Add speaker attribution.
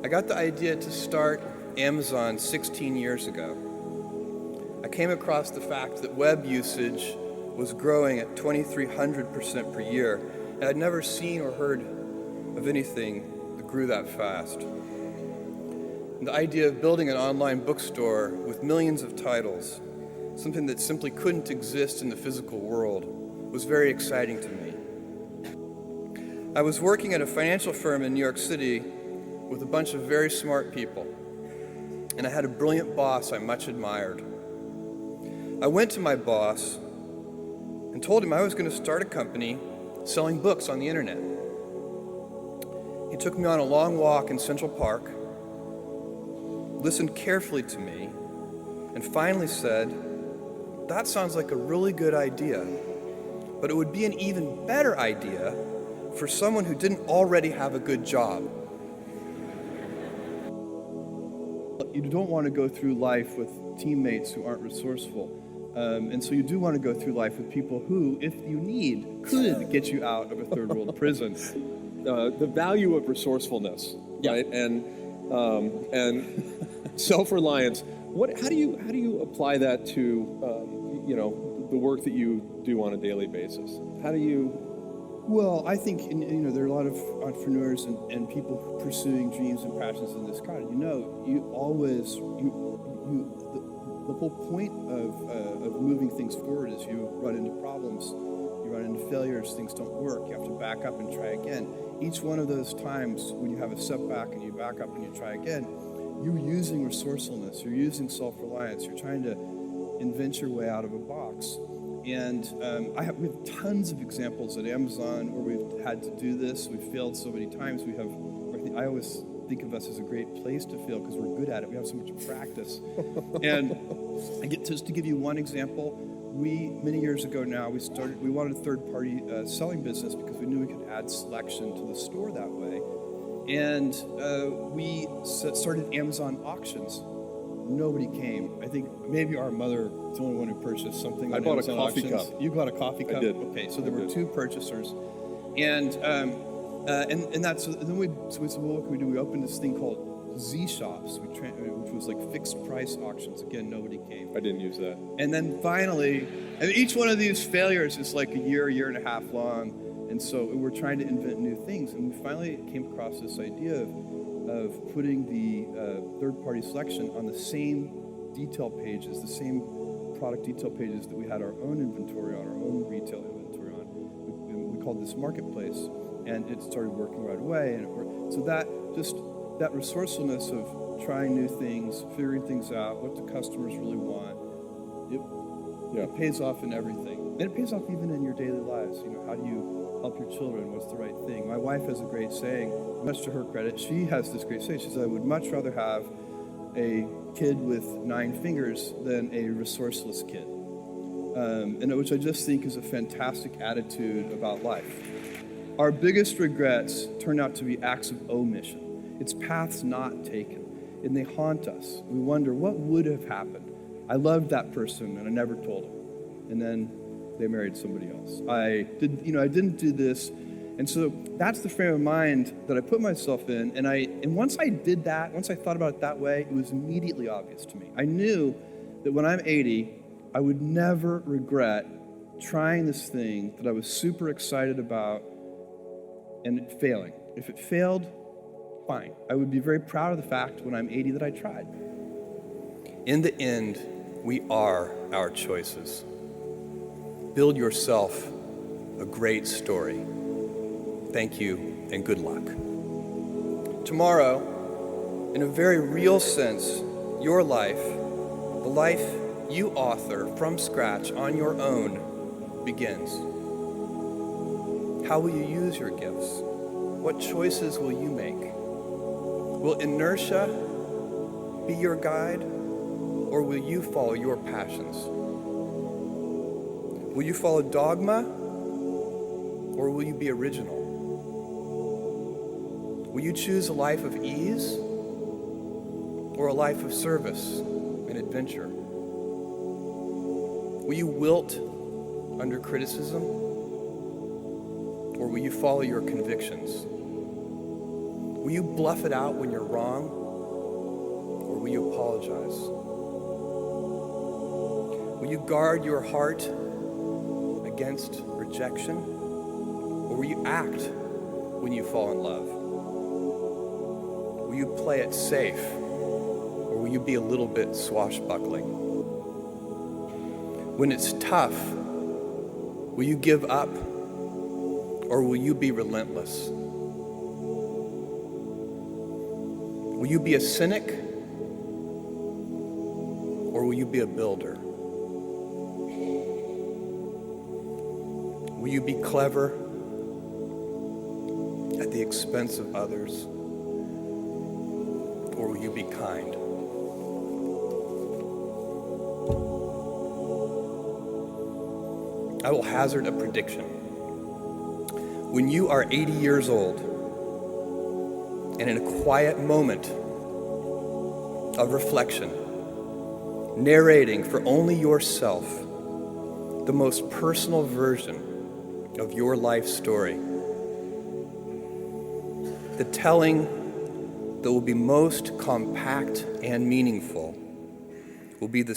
Speaker 1: I got the idea to start Amazon 16 years ago. I came across the fact that web usage was growing at 2,300% per year, and I'd never seen or heard of anything that grew that fast. And the idea of building an online bookstore with millions of titles, something that simply couldn't exist in the physical world, was very exciting to me. I was working at a financial firm in New York City with a bunch of very smart people, and I had a brilliant boss I much admired. I went to my boss and told him I was going to start a company selling books on the internet. He took me on a long walk in Central Park, listened carefully to me, and finally said, "That sounds like a really good idea, but it would be an even better idea for someone who didn't already have a good job." You don't want to go through life with teammates who aren't resourceful. And so you do want to go through life with people who, if you need, could get you out of a third world prison.
Speaker 2: The value of resourcefulness,
Speaker 1: Yeah.
Speaker 2: right? And self-reliance. How do you apply that to the work that you do on a daily basis? How do you?
Speaker 1: Well, I think there are a lot of entrepreneurs and people pursuing dreams and passions in this kind. The whole point of moving things forward is you run into problems, you run into failures, things don't work, you have to back up and try again. Each one of those times when you have a setback and you back up and you try again, you're using resourcefulness, you're using self-reliance, you're trying to invent your way out of a box. And we have tons of examples at Amazon where we've had to do this. We've failed so many times. I always think of us as a great place to fail because we're good at it. We have so much practice. And just to give you one example, many years ago now, we wanted a third-party selling business because we knew we could add selection to the store that way. And we started Amazon auctions. Nobody came. I think maybe our mother was the only one who purchased something.
Speaker 2: I bought
Speaker 1: Amazon
Speaker 2: a coffee
Speaker 1: auctions.
Speaker 2: cup.
Speaker 1: You bought a coffee cup?
Speaker 2: I did.
Speaker 1: Okay, so there were two purchasers. And then we said, well, what can we do? We opened this thing called Z Shops, which was like fixed price auctions. Again, nobody came.
Speaker 2: I didn't use that.
Speaker 1: And then finally, each one of these failures is like a year and a half long. And so we're trying to invent new things. And we finally came across this idea of putting the third-party selection on the same detail pages, the same product detail pages that we had our own inventory on, our own retail inventory on. We called this marketplace, and it started working right away, and it worked. So that resourcefulness of trying new things, figuring things out, what the customers really want, it pays off in everything. And it pays off even in your daily lives. How do you help your children? What's the right thing? My wife has a great saying, much to her credit. She has this great saying. She says, I would much rather have a kid with 9 fingers than a resourceless kid. Which I just think is a fantastic attitude about life. Our biggest regrets turn out to be acts of omission. It's paths not taken, and they haunt us. We wonder, what would have happened? I loved that person, and I never told him. And then they married somebody else. I didn't do this. And so that's the frame of mind that I put myself in. And once I did that, once I thought about it that way, it was immediately obvious to me. I knew that when I'm 80, I would never regret trying this thing that I was super excited about and it failing. If it failed, fine. I would be very proud of the fact when I'm 80 that I tried. In the end, we are our choices. Build yourself a great story. Thank you and good luck. Tomorrow, in a very real sense, your life, the life you author from scratch on your own, begins. How will you use your gifts? What choices will you make? Will inertia be your guide, or will you follow your passions? Will you follow dogma, or will you be original? Will you choose a life of ease, or a life of service and adventure? Will you wilt under criticism, or will you follow your convictions? Will you bluff it out when you're wrong, or will you apologize? Will you guard your heart against rejection, or will you act when you fall in love? Will you play it safe, or will you be a little bit swashbuckling? When it's tough, will you give up, or will you be relentless? Will you be a cynic, or will you be a builder? Will you be clever at the expense of others, or will you be kind? I will hazard a prediction. When you are 80 years old, and in a quiet moment of reflection, narrating for only yourself the most personal version of your life story, the telling that will be most compact and meaningful will be the